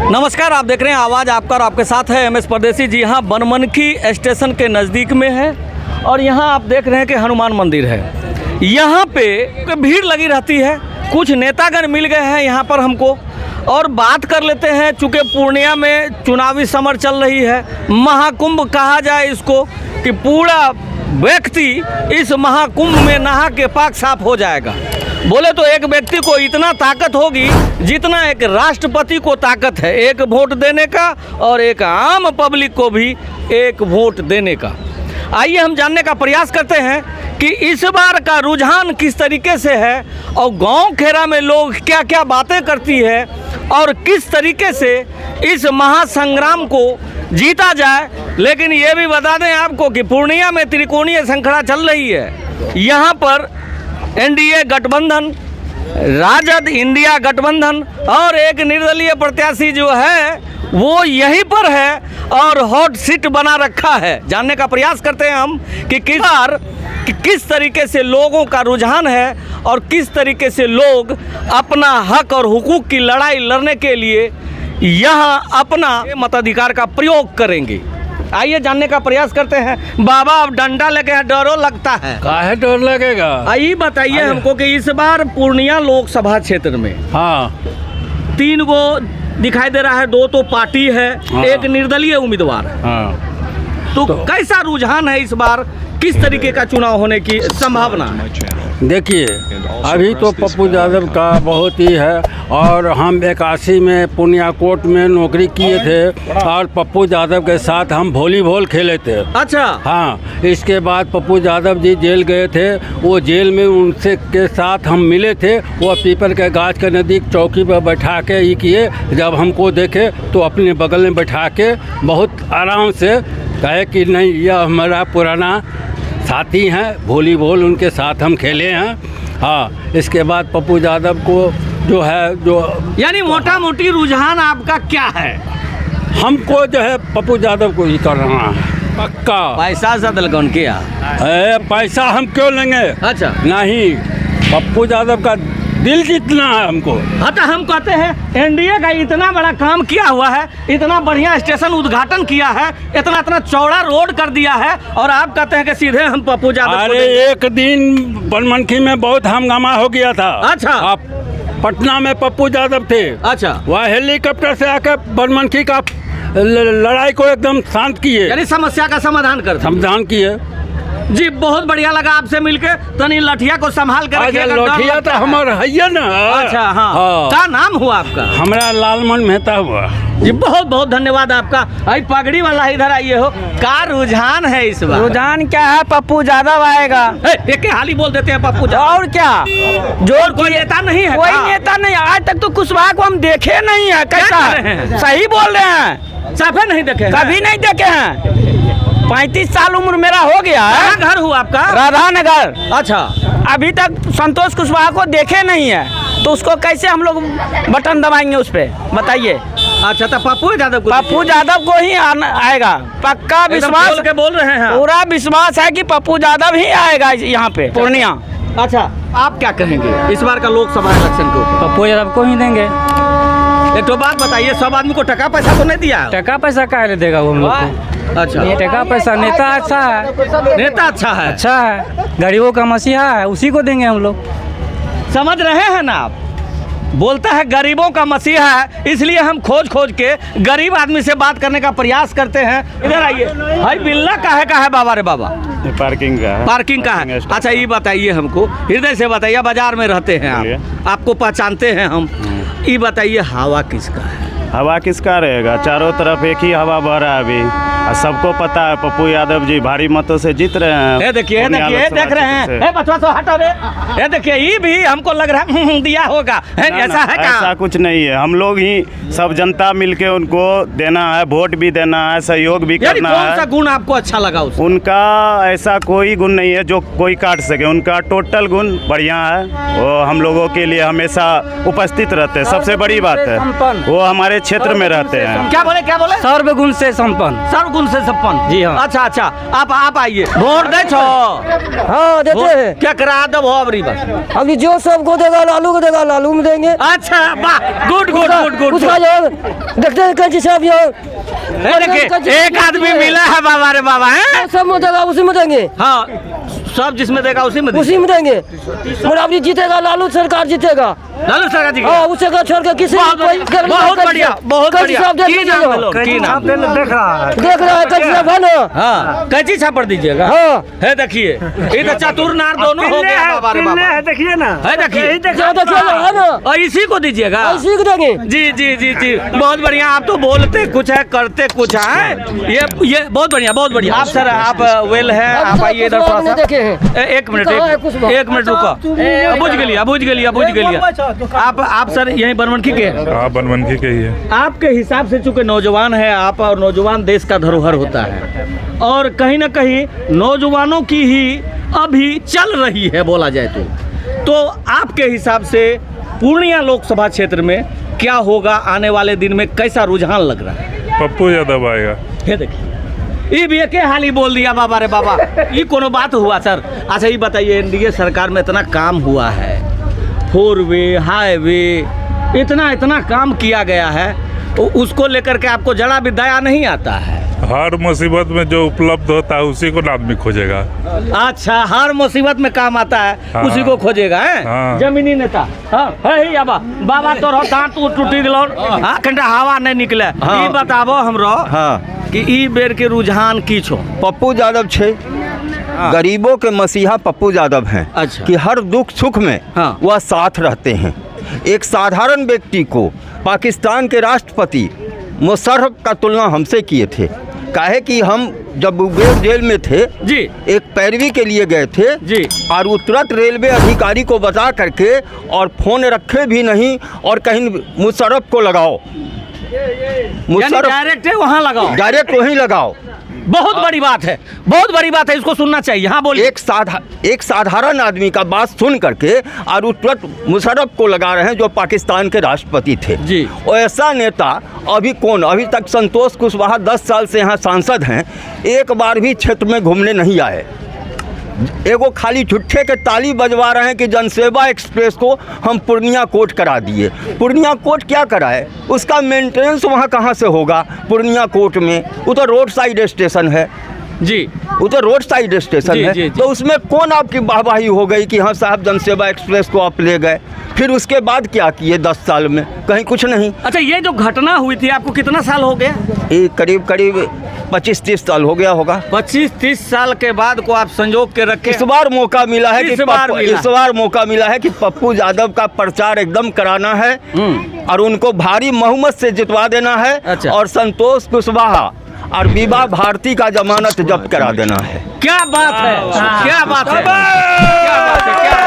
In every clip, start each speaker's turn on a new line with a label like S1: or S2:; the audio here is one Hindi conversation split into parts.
S1: नमस्कार, आप देख रहे हैं आवाज़ आपका और आपके साथ है एमएस परदेसी। जी हाँ, बनमनखी स्टेशन के नज़दीक में है और यहाँ आप देख रहे हैं कि हनुमान मंदिर है। यहाँ पे भीड़ लगी रहती है। कुछ नेतागण मिल गए हैं यहाँ पर हमको और बात कर लेते हैं। चूँकि पूर्णिया में चुनावी समर चल रही है, महाकुंभ कहा जाए इसको, कि पूरा व्यक्ति इस महाकुंभ में नहा के पाक साफ हो जाएगा। बोले तो एक व्यक्ति को इतना ताकत होगी जितना एक राष्ट्रपति को ताकत है एक वोट देने का और एक आम पब्लिक को भी एक वोट देने का। आइए हम जानने का प्रयास करते हैं कि इस बार का रुझान किस तरीके से है और गांव खेरा में लोग क्या क्या बातें करती है और किस तरीके से इस महासंग्राम को जीता जाए। लेकिन ये भी बता दें आपको कि पूर्णिया में त्रिकोणीय श्रृंखला चल रही है। यहाँ पर एनडीए गठबंधन, राजद इंडिया गठबंधन और एक निर्दलीय प्रत्याशी जो है वो यहीं पर है और हॉट सीट बना रखा है। जानने का प्रयास करते हैं हम कि किस तरीके से लोगों का रुझान है और किस तरीके से लोग अपना हक और हुकूक की लड़ाई लड़ने के लिए यहाँ अपना मताधिकार का प्रयोग करेंगे। आइए जानने का प्रयास करते हैं। बाबा, अब डंडा लेके डरो लगता है,
S2: काहे डर लगेगा?
S1: आइए बताइए हमको कि इस बार पूर्णिया लोकसभा क्षेत्र में 3 गो दिखाई दे रहा है, 2 तो पार्टी है, एक निर्दलीय उम्मीदवार है। तो कैसा रुझान है इस बार, किस तरीके का चुनाव होने की संभावना है?
S2: देखिए, अभी तो पप्पू यादव का बहुत ही है और हम 81 में पूर्णिया कोर्ट में नौकरी किए थे और पप्पू यादव के साथ हम वॉलीबॉल खेले थे।
S1: अच्छा।
S2: हाँ, इसके बाद पप्पू यादव जी जेल गए थे। वो जेल में उनसे के साथ हम मिले थे। वो पीपल के गाछ के नज़दीक चौकी पर बैठा के ये किए। जब हमको देखे तो अपने बगल में बैठा के बहुत आराम से कहे कि नहीं, यह हमारा पुराना साथी हैं, वॉलीबॉल उनके साथ हम खेले हैं। हाँ, इसके बाद पप्पू यादव को जो है यानी
S1: मोटा मोटी रुझान आपका क्या है?
S2: हमको जो है पप्पू यादव को ही करना है पक्का।
S1: पैसा सदल कौन किया?
S2: पैसा हम क्यों लेंगे?
S1: अच्छा।
S2: नहीं, पप्पू यादव का दिल जीतना है हमको।
S1: हाँ, तो हम कहते हैं एनडीए का इतना बड़ा काम किया हुआ है, इतना बढ़िया स्टेशन उद्घाटन किया है, इतना चौड़ा रोड कर दिया है और आप कहते हैं कि सीधे हम पप्पू यादव।
S2: अरे एक दिन बनमनखी में बहुत हंगामा हो गया था।
S1: अच्छा।
S2: आप पटना में पप्पू यादव थे।
S1: अच्छा।
S2: वह हेलीकॉप्टर से आकर बनमनखी का लड़ाई को एकदम शांत किए,
S1: यानी समस्या का समाधान
S2: किए।
S1: जी, बहुत बढ़िया लगा आपसे मिलके। तनी लठिया को संभाल कर रखिएगा।
S2: लठिया तो हमारा है ना।
S1: अच्छा। हाँ। क्या नाम हुआ आपका?
S2: हमारा लालमन मेहता हुआ।
S1: जी, बहुत बहुत धन्यवाद आपका। आई पगड़ी वाला इधर आइए हो। क्या रुझान है इस बार?
S3: रुझान क्या है? पप्पू यादव आएगा।
S1: एक हाली बोल देते हैं पप्पू यादव।
S3: और क्या?
S1: जो कोई नेता नहीं है?
S3: कोई नेता नहीं। आज तक तो कुशवाहा को हम देखे नहीं है। कैसा है? सही बोल रहे हैं।
S1: साफे नहीं देखे?
S3: कभी नहीं देखे हैं। 35 साल उम्र मेरा हो गया है।
S1: घर हुआ आपका?
S3: राधानगर।
S1: अच्छा।
S3: अभी तक संतोष कुशवाहा को देखे नहीं है, तो उसको कैसे हम लोग बटन दबाएंगे उस पे, बताइए।
S1: अच्छा, तो पप्पू
S3: यादव को ही आएगा। पक्का विश्वास
S1: के बोल रहे हैं?
S3: पूरा विश्वास है कि पप्पू यादव ही आएगा यहाँ पे पूर्णिया।
S1: अच्छा, आप क्या कहेंगे इस बार का लोकसभा इलेक्शन के ऊपर?
S3: पप्पू यादव को ही देंगे।
S1: एक तो बात बताइए, सब आदमी को टका पैसा तो नहीं दिया?
S3: टका पैसा काहे देगा वो हम लोग को?
S1: अच्छा।
S3: टका पैसा नेता अच्छा है।
S1: नेता अच्छा है,
S3: गरीबों का मसीहा है, उसी को देंगे हम लोग।
S1: समझ रहे हैं ना आप? बोलता है गरीबों का मसीहा है, इसलिए हम खोज के गरीब आदमी से बात करने का प्रयास करते हैं। इधर आइए। भाई, बिल्ला का है बाबा रे बाबा?
S2: पार्किंग का है।
S1: अच्छा, ये बताइए हमको, हृदय से बताइए, बाजार में रहते हैं आप, आपको पहचानते हैं हम। ये बताइए, हवा किसका है?
S4: हवा किसका रहेगा? चारों तरफ एक ही हवा बह रहा है अभी। सबको पता है पप्पू यादव जी भारी मतों से जीत रहे हैं।
S1: देखिए देख रहे हैं। बचवा तो हटो रे। ये देखिए, ये भी हमको लग रहा है दिया होगा। ऐसा है क्या?
S4: ऐसा कुछ नहीं है। हम लोग ही सब जनता मिलके उनको देना है, वोट भी देना है, सहयोग भी करना है।
S1: कौन सा गुण आपको अच्छा लगा उसमें?
S4: उनका ऐसा कोई गुण नहीं है जो कोई काट सके। उनका टोटल गुण बढ़िया है। वो हम लोगों के लिए हमेशा उपस्थित रहते हैं। सबसे बड़ी बात है वो हमारे क्षेत्र में रहते हैं।
S1: क्या बोले?
S3: सर्वगुण से संपन्न।
S1: गुण से 56।
S3: जी हाँ।
S1: अच्छा अच्छा, आप आइए, वोट दे छो।
S5: हाँ देते हैं।
S1: क्या करा दो अबरी बस।
S5: अभी जो सबको देगा लालू को देगा, लालू में देंगे।
S1: अच्छा वाह, गुड गुड गुड गुड।
S5: उसका जो देखते हैं कैंची साहब जो
S1: देखिए एक आदमी मिला है बाबा रे बाबा है।
S5: सब में देगा उसी में देंगे।
S1: हाँ, सब जिसमें देगा उसी में
S5: उसी में देंगे। और अभी जीतेगा लालू सरकार जीतेगा।
S1: लालू सरकार जी
S5: हाँ, उसे का छोड़ के किसी
S1: बहुत बढ़िया बहुत बढ़िया। की नाम है लोग? की नाम?
S5: देख रहा है कैंची साहब है ना।
S1: हाँ, कैंची छाप पर दीजिएगा।
S5: हाँ
S1: है देखिए, ये तो चतुर नार दोनों हो गया बाबा रे बाबा।
S3: देखिए ना,
S1: है देखिए,
S5: है ना,
S1: और इसी को दीजिएगा।
S5: इसी को देंगे।
S1: जी जी जी जी, बहुत बढ़िया। आप तो बोलते कुछ है करते कुछ है। ये बहुत बढ़िया बहुत बढ़िया। आप सर आप वेल है, आप आइए इधर थोड़ा सा।
S5: देखे हैं।
S1: एक मिनट
S5: एक
S1: मिनट रुको। बुझ गलिया। आप सर यही बनमनखी के हैं?
S6: हाँ, बनमनखी के ही है।
S1: आपके हिसाब से चूंकि नौजवान है आप, और नौजवान देश का धरोहर होता है, और कहीं ना कहीं नौजवानों की ही अभी चल रही है बोला जाए तो आपके हिसाब से पूर्णिया लोकसभा क्षेत्र में क्या होगा आने वाले दिन में, कैसा रुझान लग रहा है?
S6: पप्पू यादव आएगा।
S1: ये देखिए, ये भी एक हाल ही बोल दिया बाबा रे बाबा। ये कोनो बात हुआ सर? अच्छा ये बताइए, एनडीए सरकार में इतना काम हुआ है, 4 वे हाईवे इतना काम किया गया है, तो उसको लेकर के आपको जरा भी दया नहीं आता है?
S6: हर मुसीबत में जो उपलब्ध होता है उसी को आदमी खोजेगा।
S1: अच्छा, हर मुसीबत में काम आता है,
S6: हाँ।
S1: उसी को खोजेगा है?
S6: हाँ।
S1: जमीनी नेता। हाँ है ही बाबा तो दांत टूटी दिलो, हाँ कंटा हवा नहीं निकले।
S7: हाँ।
S1: ई बताबो हमरो
S7: हाँ,
S1: कि ई बेर के रुझान की छो?
S7: पप्पू यादव छे। गरीबों के मसीहा पप्पू यादव हैं।
S1: अच्छा।
S7: कि हर दुख सुख में
S1: हाँ।
S7: वह साथ रहते हैं। एक साधारण व्यक्ति को पाकिस्तान के राष्ट्रपति मुशर्रफ का तुलना हमसे किए थे। काहे कि हम जब मुंगेर जेल में थे
S1: जी,
S7: एक पैरवी के लिए गए थे
S1: जी,
S7: और वो तुरंत रेलवे अधिकारी को बता करके, और फोन रखे भी नहीं, और कहीं मुशर्रफ को लगाओ, मुशर्रफ
S1: डायरेक्ट है वहाँ लगाओ,
S7: डायरेक्ट वहीं लगाओ।
S1: बहुत बड़ी बात है, बहुत बड़ी बात है, इसको सुनना चाहिए। हाँ बोलिए।
S7: एक साधारण आदमी का बात सुन करके और तुरंत मुशर्रफ को लगा रहे हैं जो पाकिस्तान के राष्ट्रपति थे
S1: जी।
S7: और ऐसा नेता अभी कौन? अभी तक संतोष कुशवाहा 10 साल से यहाँ सांसद हैं, एक बार भी क्षेत्र में घूमने नहीं आए। एगो खाली झुट्ठे के ताली बजवा रहे हैं कि जनसेवा एक्सप्रेस को हम पूर्णिया कोर्ट करा दिए। पूर्णिया कोर्ट क्या कराए? उसका मेंटेनेंस वहाँ कहाँ से होगा? पूर्णिया कोर्ट में वो तो रोड साइड स्टेशन है
S1: जी,
S7: वो तो रोड साइड स्टेशन
S1: जी,
S7: है।
S1: जी, जी।
S7: तो उसमें कौन आपकी वाहवाही हो गई कि हाँ साहब जनसेवा एक्सप्रेस को आप ले गए? फिर उसके बाद क्या किए 10 साल में? कहीं कुछ नहीं।
S1: अच्छा ये जो घटना हुई थी, आपको कितना साल हो गया?
S7: ये करीब 25-30 साल हो गया होगा।
S1: 25-30 साल के बाद को आप संजोग के रखे।
S7: इस बार मौका मिला है कि
S1: इस बार
S7: मौका मिला है कि पप्पू यादव का प्रचार एकदम कराना है और उनको भारी बहुमत से जितवा देना है।
S1: अच्छा।
S7: और संतोष कुशवाहा और विभा भारती का जमानत जब्त करा देना है।
S1: क्या बात है, क्या बात है, क्या बात है, क्या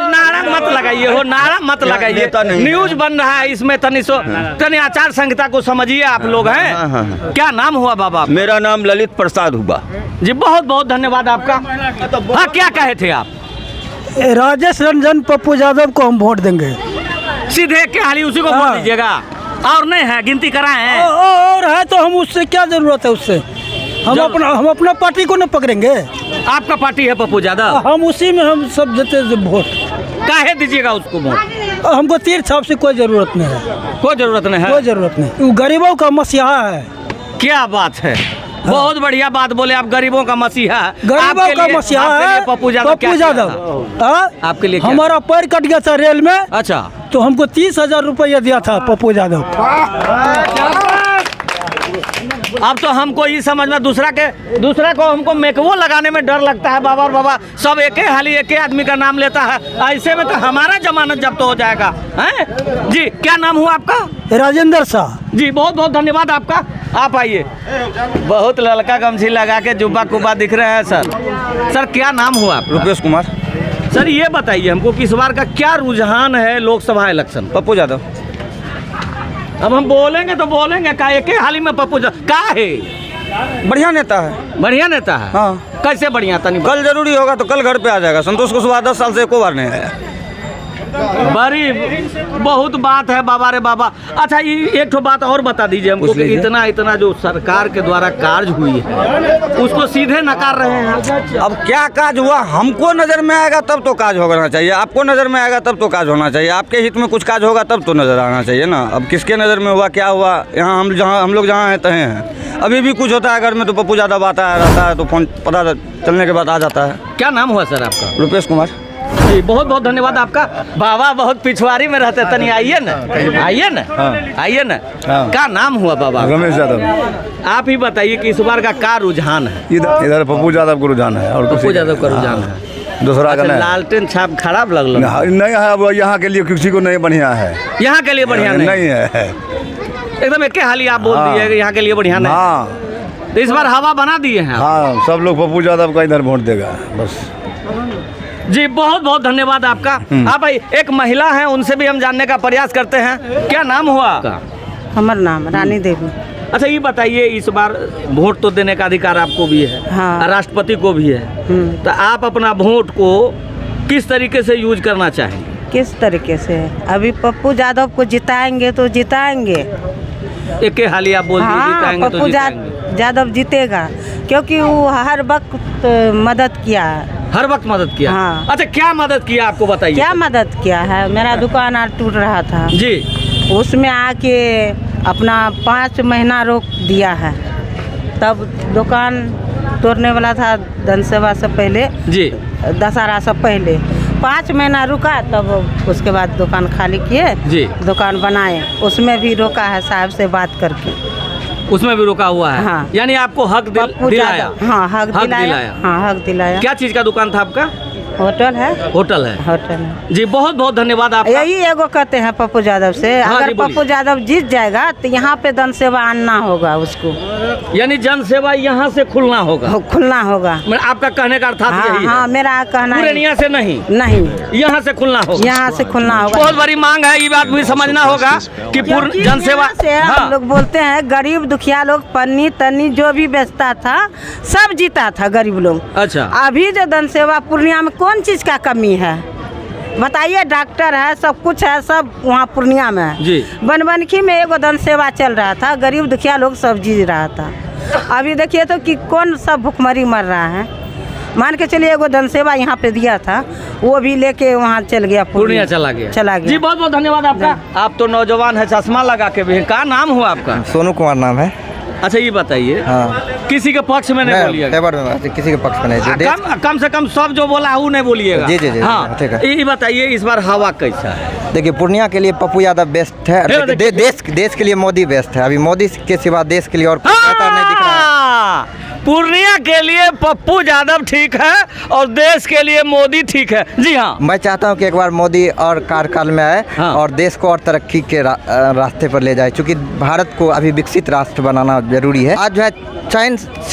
S1: नारा मत लगाइए हो, नारा मत लगाइए।
S7: नेता नहीं
S1: न्यूज बन रहा है इसमें, तनी आचार संहिता को समझिए आप लोग हैं।
S7: हाँ, हाँ, हाँ।
S1: क्या नाम हुआ बाबा?
S7: मेरा नाम ललित प्रसाद हुआ
S1: जी, बहुत बहुत धन्यवाद आपका। हाँ, क्या कहे थे आप?
S8: राजेश रंजन पप्पू यादव को हम वोट देंगे।
S1: सीधे के हाली उसी को वोट दीजिएगा? और नहीं है, गिनती कराए हैं?
S8: और है तो हम उससे क्या जरूरत है? उससे हम अपना पार्टी को न पकड़ेंगे।
S1: आपका पार्टी है पप्पू यादव,
S8: हम उसी में हम सब देते वोट।
S1: काहे दीजिएगा उसको वोट?
S8: हमको तीर छाप से कोई जरूरत नहीं है।
S1: कोई जरूरत नहीं है?
S8: कोई जरूरत नहीं। वो गरीबों का मसीहा है।
S1: क्या बात है, बहुत बढ़िया बात बोले आप। गरीबों का मसीहा,
S8: गरीबों का मसीहा है
S1: पप्पू यादव।
S8: पप्पू यादव।
S1: आपके लिए क्या?
S8: हमारा पैर कट गया था रेल में।
S1: अच्छा,
S8: तो हमको 30,000 रुपया दिया था पप्पू यादव।
S1: अब तो हमको ये समझ में दूसरा को हमको मेकवो लगाने में डर लगता है बाबा। और बाबा सब एक हाली एक आदमी का नाम लेता है, ऐसे में तो हमारा जमानत जब्त हो जाएगा हैं? जी, क्या नाम हुआ आपका?
S8: राजेंद्र शाह
S1: जी, बहुत बहुत धन्यवाद आपका। आप आइए। बहुत लड़का गमछी लगा के जुब्बा कुब्बा दिख रहे हैं सर। सर क्या नाम हुआ आपका?
S9: रुपेश कुमार।
S1: सर ये बताइए हमको कि इस बार का क्या रुझान है लोकसभा इलेक्शन?
S9: पप्पू यादव।
S1: अब हम बोलेंगे तो बोलेंगे का एक हाली में पप्पू का है?
S9: बढ़िया नेता है।
S1: बढ़िया नेता है?
S9: हाँ।
S1: कैसे बढ़िया? तनी
S9: कल जरूरी होगा तो कल घर पे आ जाएगा। संतोष कुशवाहा 10 साल से एको बार नहीं आया।
S1: बड़ी बहुत बात है बाबा रे बाबा। अच्छा ये एक ठो बात और बता दीजिए हमको कि इतना जो सरकार के द्वारा कार्य हुई है उसको सीधे नकार रहे हैं।
S9: अब क्या काज हुआ हमको नज़र में आएगा तब तो काज होना चाहिए, आपको नज़र में आएगा तब तो काज होना चाहिए, आपके हित में कुछ काज होगा तब तो नज़र आना चाहिए ना। अब किसके नज़र में हुआ क्या हुआ, यहाँ हम लोग जहाँ हैं तहें हैं। अभी भी कुछ होता है घर में तो पप्पू यादव आता है रहता है तो फोन पता चलने के बाद आ जाता है।
S1: क्या नाम हुआ सर आपका?
S9: रुपेश कुमार
S1: जी बहुत बहुत धन्यवाद आपका। बाबा बहुत पिछवाड़ी में रहते, तनी आइए ना, आइए ना, आइए ना। क्या नाम हुआ बाबा?
S4: रमेश यादव।
S1: आप ही बताइए कि इस बार का रुझान है?
S4: इधर पप्पू यादव का रुझान है और
S1: पप्पू यादव का रुझान है।
S4: दूसरा का नहीं।
S1: लालटेन छाप खराब लगल
S4: नहीं है, अब यहाँ के लिए किसी को नहीं बढ़िया है,
S1: यहाँ के लिए बढ़िया
S4: नहीं है।
S1: एकदम एक हाल ही आप बोल दिए यहाँ के लिए बढ़िया नहीं।
S4: हाँ
S1: तो इस बार हवा बना दिए हैं।
S4: हाँ, सब लोग पप्पू यादव का इधर वोट देगा बस।
S1: जी बहुत बहुत धन्यवाद आपका। हाँ भाई, एक महिला है उनसे भी हम जानने का प्रयास करते हैं। क्या नाम हुआ आपका?
S10: हमारा नाम रानी देवी।
S1: अच्छा ये बताइए, इस बार वोट तो देने का अधिकार आपको भी है,
S10: हाँ।
S1: राष्ट्रपति को भी है, तो आप अपना वोट को किस तरीके से यूज करना चाहेंगे?
S10: किस तरीके से? अभी पप्पू यादव को जिताएंगे तो जिताएंगे।
S1: एक हाली आप बोल दीजिए, जिताएंगे तो
S10: पप्पू
S1: जिताएंगे।
S10: यादव जीतेगा क्योंकि वो हर वक्त मदद किया है।
S1: हर वक्त मदद किया।
S10: हाँ।
S1: अच्छा क्या मदद किया आपको बताइए?
S10: क्या मदद किया है? मेरा दुकान आज टूट रहा था
S1: जी,
S10: उसमें आके अपना 5 महीना रोक दिया है। तब दुकान तोड़ने वाला था धनसेवा से पहले
S1: जी,
S10: दशहरा से पहले 5 महीना रुका, तब उसके बाद दुकान खाली किए
S1: जी,
S10: दुकान बनाए। उसमें भी रोका है साहब से बात करके,
S1: उसमें भी रोका हुआ है।
S10: हाँ।
S1: यानी आपको हक दिलाया।
S10: हाँ हक दिलाया। हाँ हक दिलाया।
S1: क्या चीज का दुकान था आपका?
S10: होटल है।
S1: होटल है।
S10: होटल है
S1: जी बहुत बहुत धन्यवाद आपका।
S10: यही एगो कहते हैं पप्पू यादव से,
S1: हाँ,
S10: अगर
S1: जी, बोलिए।
S10: पप्पू यादव जीत जाएगा तो यहाँ पे जन सेवा आना होगा उसको,
S1: यानी जन सेवा यहाँ से खुलना होगा।
S10: खुलना होगा।
S1: मतलब आपका कहने का अर्थात
S10: हाँ
S1: यही है।
S10: हाँ, मेरा कहना है
S1: पूर्णिया से नहीं, यहाँ से खुलना होगा।
S10: यहाँ से खुलना होगा।
S1: बहुत बड़ी मांग है, ये बात भी समझना होगा कि पूर्ण जन सेवा
S10: से हम लोग बोलते हैं गरीब दुखिया लोग पन्नी तन्नी जो भी बेचता था सब जीता था गरीब लोग।
S1: अच्छा,
S10: अभी जो जन सेवा पूर्णिया में कौन चीज का कमी है बताइए? डॉक्टर है, सब कुछ है, सब वहाँ पूर्णिया में है।
S1: जी।
S10: बनबनखी में एगो जन सेवा चल रहा था, गरीब दुखिया लोग सब जी रहा था। अभी देखिए तो कि कौन सब भुखमरी मर रहा है। मान के चलिए एगो जन सेवा यहाँ पे दिया था, वो भी लेके वहाँ चल गया,
S1: पूर्णिया चला गया। जी बहुत बहुत धन्यवाद आपका। आप तो नौजवान है, चश्मा लगा के भी। क्या नाम हुआ आपका?
S9: सोनू कुमार नाम है।
S1: अच्छा ये बताइए,
S9: हाँ।
S1: किसी के पक्ष में नहीं बोलिएगा।
S9: किसी के पक्ष में नहीं,
S1: कम से कम सब जो बोला वो नहीं बोलिएगा।
S9: जी जी जी,
S1: हाँ
S9: ठीक है।
S1: ये बताइए इस बार हवा कैसा है?
S9: देखिए पूर्णिया के लिए पप्पू यादव बेस्ट है, देश के लिए मोदी बेस्ट है। अभी मोदी के सिवा देश के लिए और कोई बेहतर नहीं दिख रहा है।
S1: पूर्णिया के लिए पप्पू यादव ठीक है और देश के लिए मोदी ठीक है। जी हाँ,
S9: मैं चाहता हूं कि एक बार मोदी और कार्यकाल में आए,
S1: हाँ।
S9: और देश को और तरक्की के रास्ते पर ले जाए, क्योंकि भारत को अभी विकसित राष्ट्र बनाना जरूरी है। आज जो है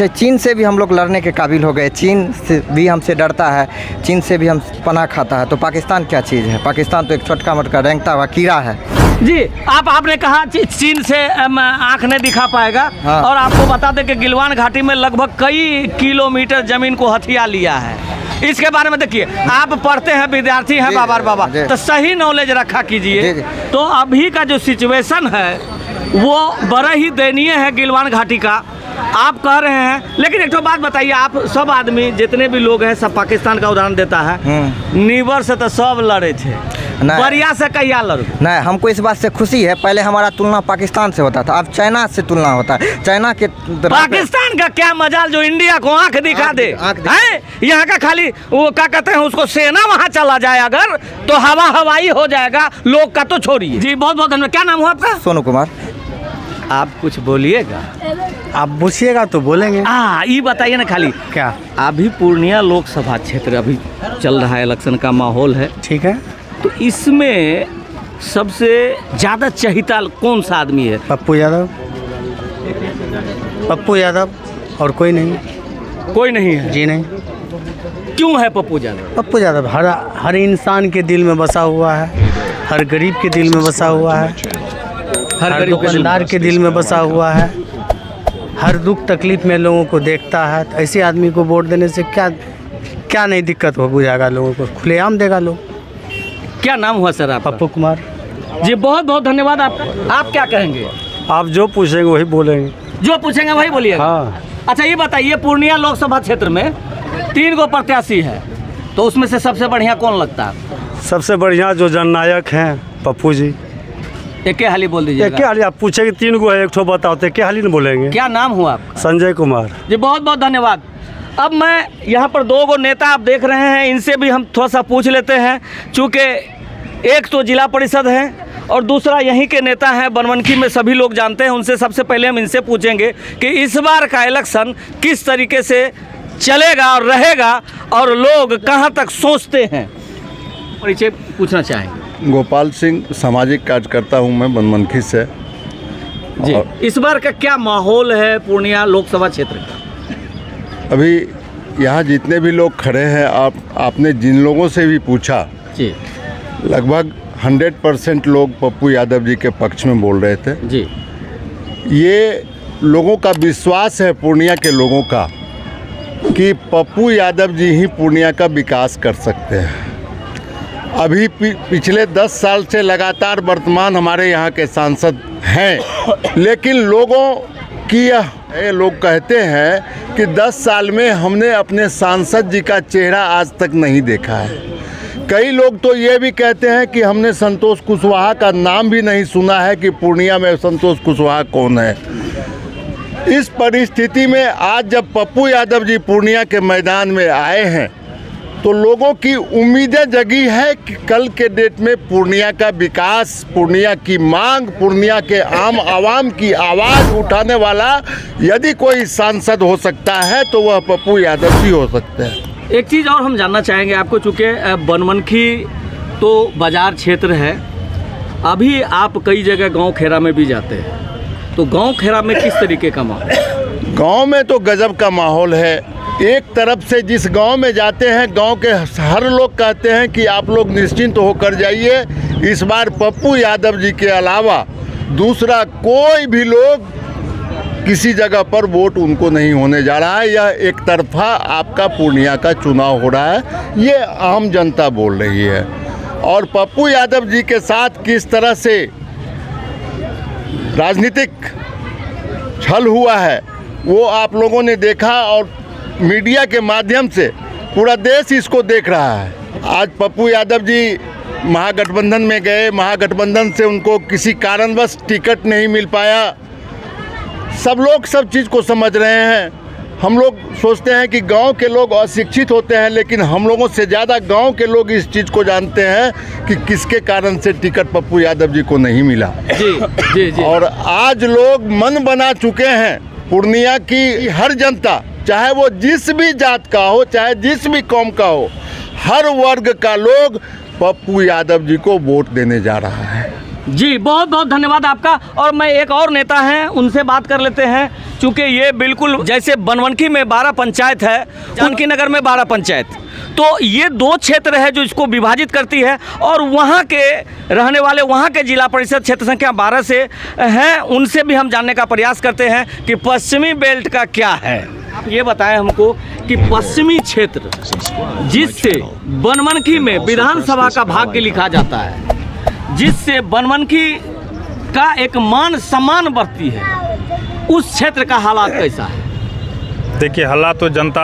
S9: चीन से भी हम लोग लड़ने के काबिल हो गए। चीन से भी हमसे डरता है, चीन से भी हम पनाह खाता है, तो पाकिस्तान क्या चीज़ है? पाकिस्तान तो एक छोटका मोटका रेंगता हुआ कीड़ा है।
S1: जी आपने कहा चीन से आंख नहीं दिखा पाएगा।
S9: हाँ।
S1: और आपको बता दें कि गिलवान घाटी में लगभग कई किलोमीटर जमीन को हथिया लिया है। इसके बारे में देखिए, आप पढ़ते हैं, विद्यार्थी हैं बाबा, तो सही नॉलेज रखा कीजिए। तो अभी का जो सिचुएशन है वो बड़ा ही दयनीय है गिलवान घाटी का, आप कह रहे हैं। लेकिन एक तो बात बताइए, आप सब आदमी जितने भी लोग हैं सब पाकिस्तान का उदाहरण देता है। नीबर से तो सब लड़े थे, बरिया से कहिया लड़ो?
S9: नहीं, हमको इस बात से खुशी है। पहले हमारा तुलना पाकिस्तान से होता था, अब चाइना से तुलना होता है। चाइना के
S1: पाकिस्तान का क्या मजाल जो इंडिया को आंख दिखा दे। यहाँ का खाली वो क्या कहते हैं उसको, सेना वहाँ चला जाए अगर तो हवाई हो जाएगा, लोग का तो छोड़िए। जी बहुत बहुत धन्यवाद। क्या नाम हुआ आपका?
S9: सोनू कुमार।
S1: आप कुछ बोलिएगा?
S8: आप पूछिएगा तो बोलेंगे।
S1: ये बताइए ना खाली
S8: क्या?
S1: अभी पूर्णिया लोकसभा क्षेत्र अभी चल रहा है, इलेक्शन का माहौल है,
S8: ठीक है।
S1: तो इसमें सबसे ज्यादा चहिता कौन सा आदमी है?
S8: पप्पू यादव। पप्पू यादव और कोई नहीं।
S1: कोई नहीं है?
S8: जी नहीं।
S1: क्यों है पप्पू यादव?
S8: पप्पू यादव हर इंसान के दिल में बसा हुआ है, हर गरीब के दिल में बसा हुआ है, हर दुकानदार के दिल में बसा हुआ है, हर दुख तकलीफ में लोगों को देखता है। तो ऐसे आदमी को वोट देने से क्या नहीं दिक्कत हो जाएगा? लोगों को खुलेआम देगा लोग।
S1: क्या नाम हुआ सर आपका?
S8: पप्पू कुमार।
S1: जी बहुत बहुत धन्यवाद आपका। आप क्या कहेंगे?
S8: आप जो पूछेंगे वही बोलेंगे।
S1: जो पूछेंगे वही बोलिएगा।
S8: हाँ।
S1: अच्छा ये बताइए, पूर्णिया लोकसभा क्षेत्र में 3 गो प्रत्याशी है, तो उसमें से सबसे बढ़िया कौन लगता है?
S8: सबसे बढ़िया जो जननायक हैं पप्पू जी।
S1: एक हाली बोल दीजिए।
S8: क्या हाली आप पूछेंगे? 3 गो है, एक ठो बताओ तो क्या हाली नहीं बोलेंगे?
S1: क्या नाम हुआ आपका?
S8: संजय कुमार
S1: जी बहुत बहुत धन्यवाद। अब मैं यहाँ पर 2 गो नेता आप देख रहे हैं, इनसे भी हम थोड़ा सा पूछ लेते हैं, चूँकि एक तो जिला परिषद है और दूसरा यहीं के नेता हैं, बनमनखी में सभी लोग जानते हैं। उनसे सबसे पहले हम इनसे पूछेंगे कि इस बार का इलेक्शन किस तरीके से चलेगा और रहेगा और लोग कहाँ तक सोचते हैं। परिचय पूछना चाहेंगे।
S11: गोपाल सिंह, सामाजिक कार्यकर्ता हूँ मैं बनमनखी से।
S1: जी इस बार का क्या माहौल है पूर्णिया लोकसभा क्षेत्र का?
S11: अभी यहाँ जितने भी लोग खड़े हैं, आपने जिन लोगों से भी पूछा
S1: जी,
S11: लगभग 100% लोग पप्पू यादव जी के पक्ष में बोल रहे थे।
S1: जी
S11: ये लोगों का विश्वास है, पूर्णिया के लोगों का, कि पप्पू यादव जी ही पूर्णिया का विकास कर सकते हैं। अभी पिछले 10 साल से लगातार वर्तमान हमारे यहाँ के सांसद हैं, लेकिन लोगों की ये लोग कहते हैं कि 10 साल में हमने अपने सांसद जी का चेहरा आज तक नहीं देखा है। कई लोग तो ये भी कहते हैं कि हमने संतोष कुशवाहा का नाम भी नहीं सुना है कि पूर्णिया में संतोष कुशवाहा कौन है। इस परिस्थिति में आज जब पप्पू यादव जी पूर्णिया के मैदान में आए हैं तो लोगों की उम्मीदें जगी है कि कल के डेट में पूर्णिया का विकास, पूर्णिया की मांग, पूर्णिया के आम आवाम की आवाज़ उठाने वाला यदि कोई सांसद हो सकता है तो वह पप्पू यादव जी हो सकते हैं।
S1: एक चीज़ और हम जानना चाहेंगे आपको, चूँकि बनमनखी तो बाज़ार क्षेत्र है, अभी आप कई जगह गांव खेरा में भी जाते हैं, तो गांव खेरा में किस तरीके का माहौल?
S11: गांव में तो गजब का माहौल है। एक तरफ से जिस गांव में जाते हैं, गांव के हर लोग कहते हैं कि आप लोग निश्चिंत होकर जाइए, इस बार पप्पू यादव जी के अलावा दूसरा कोई भी लोग किसी जगह पर वोट उनको नहीं होने जा रहा है। यह एक तरफा आपका पूर्णिया का चुनाव हो रहा है, ये आम जनता बोल रही है। और पप्पू यादव जी के साथ किस तरह से राजनीतिक छल हुआ है वो आप लोगों ने देखा और मीडिया के माध्यम से पूरा देश इसको देख रहा है। आज पप्पू यादव जी महागठबंधन में गए, महागठबंधन से उनको किसी कारणवश टिकट नहीं मिल पाया। सब लोग सब चीज़ को समझ रहे हैं। हम लोग सोचते हैं कि गांव के लोग अशिक्षित होते हैं, लेकिन हम लोगों से ज़्यादा गांव के लोग इस चीज़ को जानते हैं कि किसके कारण से टिकट पप्पू यादव जी को नहीं मिला।
S1: जी।
S11: और आज लोग मन बना चुके हैं, पूर्णिया की हर जनता, चाहे वो जिस भी जात का हो, चाहे जिस भी कौम का हो, हर वर्ग का लोग पप्पू यादव जी को वोट देने जा रहा है।
S1: जी बहुत बहुत धन्यवाद आपका। और मैं एक और नेता हैं, उनसे बात कर लेते हैं, चूँकि ये बिल्कुल जैसे बनमनखी में 12 पंचायत है, जानकी नगर में 12 पंचायत, तो ये 2 क्षेत्र है जो इसको विभाजित करती है। और वहाँ के रहने वाले, वहाँ के जिला परिषद क्षेत्र संख्या 12 से हैं, उनसे भी हम जानने का प्रयास करते हैं कि पश्चिमी बेल्ट का क्या है। आप ये बताएं हमको कि पश्चिमी क्षेत्र जिससे बनमनखी में विधानसभा का भाग्य लिखा जाता है, जिससे बनमनखी का एक मान सम्मान बढ़ती है, उस क्षेत्र का हालात कैसा है?
S6: देखिए, हालात तो जनता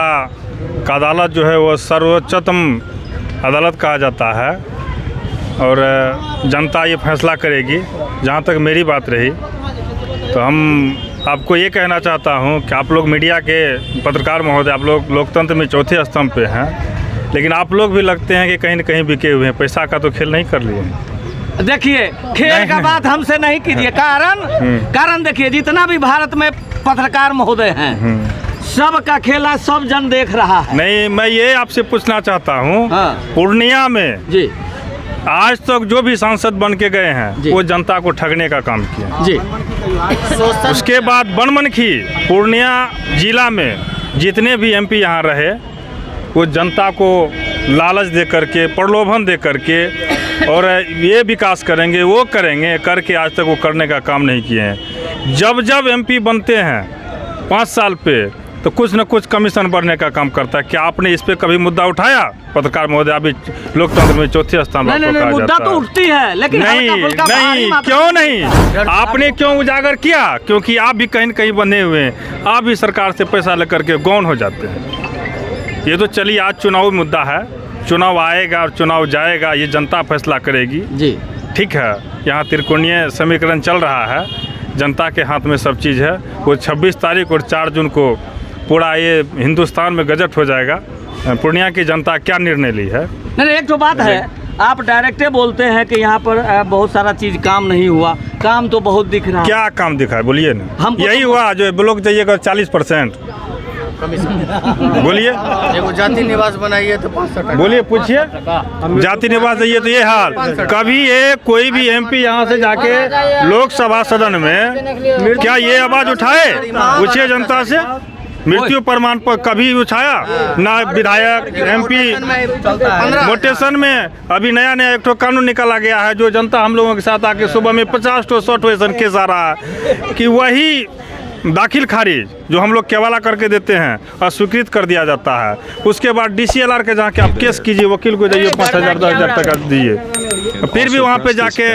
S6: का अदालत जो है वो सर्वोच्चतम अदालत कहा जाता है और जनता ये फैसला करेगी। जहाँ तक मेरी बात रही तो हम आपको ये कहना चाहता हूँ कि आप लोग मीडिया के पत्रकार महोदय, आप लोग लोकतंत्र में चौथे स्तंभ पे हैं, लेकिन आप लोग भी लगते हैं कि कहीं न कहीं बिके हुए हैं। पैसा का तो खेल नहीं कर लिए।
S1: देखिए, खेल का बात हमसे नहीं कीजिए। कारण देखिए, जितना भी भारत में पत्रकार महोदय हैं, सबका खेला सब जन देख रहा है।
S6: नहीं, मैं ये आपसे पूछना चाहता हूँ, पूर्णिया में
S1: जी
S6: आज तक जो भी सांसद बन के गए हैं वो जनता को ठगने का काम किया
S1: जी।
S6: उसके बाद बनमनखी पूर्णिया जिला में जितने भी एमपी यहाँ रहे, वो जनता को लालच दे करके, प्रलोभन दे करके और ये विकास करेंगे, वो करेंगे करके आज तक वो करने का काम नहीं किए हैं। जब एमपी बनते हैं 5 साल पे, तो कुछ न कुछ कमीशन बढ़ने का काम करता है। क्या आपने इस पे कभी मुद्दा उठाया? पत्रकार महोदय, अभी लोकतंत्र में चौथे स्थान पर
S1: नहीं, मुद्दा तो उठती है, लेकिन
S6: नहीं, क्यों नहीं? आपने क्यों उजागर किया? क्योंकि आप भी कहीं न कहीं बंधे हुए हैं, आप भी सरकार से पैसा लेकर के गौन हो जाते हैं। ये तो चलिए, आज चुनाव मुद्दा है, चुनाव आएगा और चुनाव जाएगा, ये जनता फैसला करेगी जी। ठीक है, यहाँ त्रिकोणीय समीकरण चल रहा है, जनता के हाथ में सब चीज़ है। वो 26 तारीख और 4 जून को पूरा ये हिंदुस्तान में गजट हो जाएगा। पूर्णिया की जनता क्या निर्णय ली है?
S1: नहीं, एक तो बात है, आप डायरेक्टे बोलते हैं कि यहाँ पर बहुत सारा चीज़ काम नहीं हुआ, काम तो बहुत दिख रहा है।
S6: क्या काम दिखा है बोलिए ना? यही हुआ जो ब्लॉक जाइएगा 40%। बोलिए,
S8: जाति निवास बनाइए तो 500
S6: बोलिए, पूछिए, जाति निवास जाइए तो ये हाल। कभी ये कोई भी MP यहाँ से जाके लोकसभा सदन में क्या ये आवाज़ उठाए? पूछिए जनता से। मृत्यु प्रमाण पर कभी उठाया ना? विधायक MP वोटेशन में अभी नया एक तो कानून निकाला गया है, जो जनता हम लोगों के साथ आके सुबह में 50 to 100 ऐसा केस आ रहा है कि वही दाखिल खारिज जो हम लोग केवाला करके देते हैं अस्वीकृत कर दिया जाता है। उसके बाद DCLR के जाके आप केस कीजिए, वकील को जाइए 5,000 10,000 टका दीजिए, फिर भी वहाँ पे जाके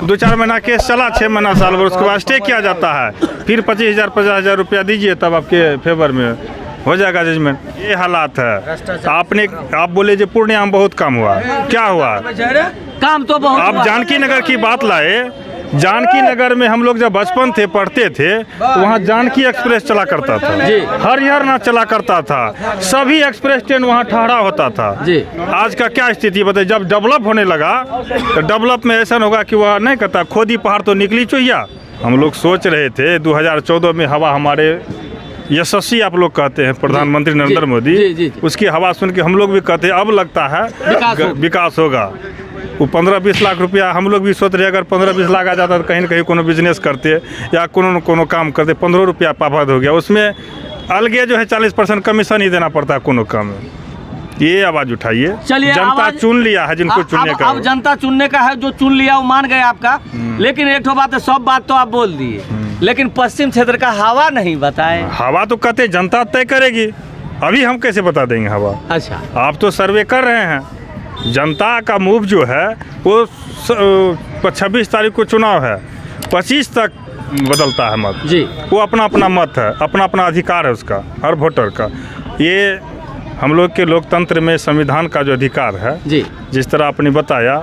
S6: 2-4 महीना केस चला, 6 महीना साल भर, उसके बाद स्टे किया जाता है, फिर 25,000 50,000 रुपया दीजिए, तब आपके फेवर में हो जाएगा जजमेंट। ये हालात है। आप बोले जो पूर्णिया में बहुत काम हुआ, क्या हुआ?
S1: काम तो बहुत।
S6: आप जानकी नगर की बात लाए। जानकी नगर में हम लोग जब बचपन थे, पढ़ते थे, तो वहाँ जानकी एक्सप्रेस चला करता था जी। हरिहर नाथ चला करता था, सभी एक्सप्रेस ट्रेन वहाँ ठहरा होता था जी। आज का क्या स्थिति बताइए? जब डेवलप होने लगा तो डेवलप में ऐसा होगा कि वह नहीं कहता खोदी पहाड़ तो निकली चुहिया। हम लोग सोच रहे थे 2014 में हवा हमारे यशस्वी आप लोग कहते हैं प्रधानमंत्री नरेंद्र मोदी, उसकी हवा सुन के हम लोग भी कहते हैं अब लगता है विकास होगा। वो 15-20 लाख रुपया हम लोग भी सोच रहे, अगर 15-20 लाख आ जाता तो कहीं ना कहीं कोनो बिजनेस करते या कोनो काम करते। 15 रुपया पापद हो गया, उसमें अलगे जो है 40% कमीशन ही देना पड़ता है कोनो काम में। ये आवाज़ उठाइए।
S1: चलिए,
S6: जनता चुन लिया है जिनको चुनने का।
S1: अब जनता चुनने का है, जो चुन लिया वो मान गए आपका। लेकिन एक तो बात है, सब बात तो आप बोल दिए, लेकिन पश्चिम क्षेत्र का हवा नहीं बताए।
S6: हवा तो कहते जनता तय करेगी, अभी हम कैसे बता देंगे हवा?
S1: अच्छा,
S6: आप तो सर्वे कर रहे हैं। जनता का मूव जो है वो 26 तारीख को चुनाव है, 25 तक बदलता है मत जी। वो अपना अपना मत है, अपना अपना अधिकार है उसका, हर वोटर का। ये हम लोग के लोकतंत्र में संविधान का जो अधिकार है जी, जिस तरह आपने बताया,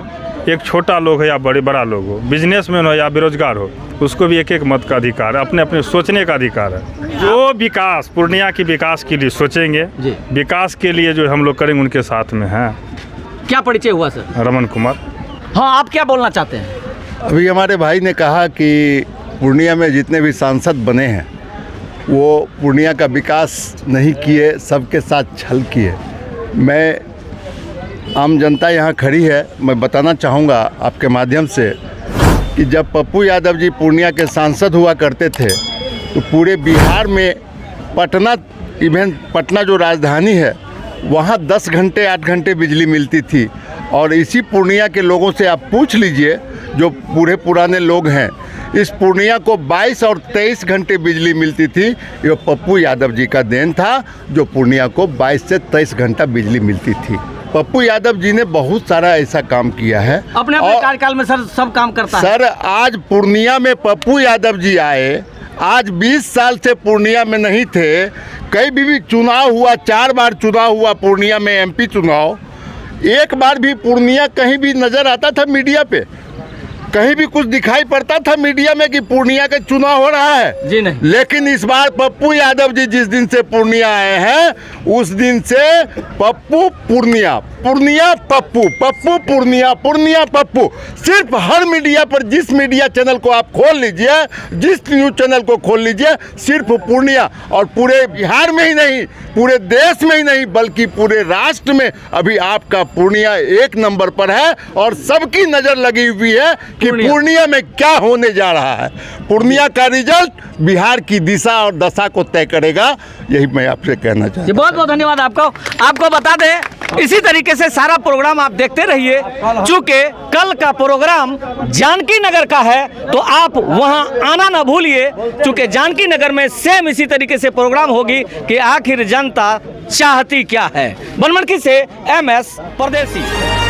S6: एक छोटा लोग है या बड़ा लोग हो, बिजनेसमैन हो या बेरोजगार हो, उसको भी एक मत का अधिकार है, अपने अपने सोचने का अधिकार है। जो विकास पूर्णिया की विकास के लिए सोचेंगे, विकास के लिए जो हम लोग करेंगे, उनके साथ में हैं।
S1: क्या परिचय हुआ सर?
S6: रमन कुमार।
S1: हाँ, आप क्या बोलना चाहते हैं?
S11: अभी हमारे भाई ने कहा कि पूर्णिया में जितने भी सांसद बने हैं वो पूर्णिया का विकास नहीं किए, सबके साथ छल किए। मैं आम जनता यहाँ खड़ी है, मैं बताना चाहूँगा आपके माध्यम से कि जब पप्पू यादव जी पूर्णिया के सांसद हुआ करते थे तो पूरे बिहार में पटना जो राजधानी है वहाँ 10 घंटे 8 घंटे बिजली मिलती थी। और इसी पूर्णिया के लोगों से आप पूछ लीजिए, जो पुराने लोग हैं, इस पूर्णिया को 22 और 23 घंटे बिजली मिलती थी। ये पप्पू यादव जी का देन था, जो पूर्णिया को 22 से 23 घंटा बिजली मिलती थी। पप्पू यादव जी ने बहुत सारा ऐसा काम किया है
S1: अपने कार्यकाल में। सर, सब काम करता है
S11: सर। आज पूर्णिया में पप्पू यादव जी आए, आज 20 साल से पूर्णिया में नहीं थे। कई भी चुनाव हुआ, 4 बार चुनाव हुआ पूर्णिया में, MP चुनाव, एक बार भी पूर्णिया कहीं भी नज़र आता था मीडिया पे? कहीं भी कुछ दिखाई पड़ता था मीडिया में कि पूर्णिया का चुनाव हो रहा है?
S1: जी नहीं।
S11: लेकिन इस बार पप्पू यादव जी जिस दिन से पूर्णिया आए हैं, उस दिन से पप्पू पूर्णिया, पूर्णिया पप्पू, पप्पू पूर्णिया, पूर्णिया पप्पू। सिर्फ हर मीडिया पर, जिस मीडिया चैनल को आप खोल लीजिए, जिस न्यूज़ चैनल को खोल लीजिए, सिर्फ पूर्णिया। और पूरे बिहार में ही नहीं, पूरे देश में ही नहीं, बल्कि पूरे राष्ट्र में अभी आपका पूर्णिया 1 नंबर पर है। और सबकी नज़र लगी हुई है कि पूर्णिया में क्या होने जा रहा है। पूर्णिया का रिजल्ट बिहार की दिशा और दशा को तय करेगा, यही मैं आपसे कहना चाहता हूँ।
S1: बहुत बहुत धन्यवाद आपको बता दें इसी तरीके से सारा प्रोग्राम आप देखते रहिए। चूँकि कल का प्रोग्राम जानकी नगर का है तो आप वहां आना ना भूलिए, चूँकि जानकी नगर में सेम इसी तरीके से प्रोग्राम होगी कि आखिर जनता चाहती क्या है। बनमनखी से MS परदेसी।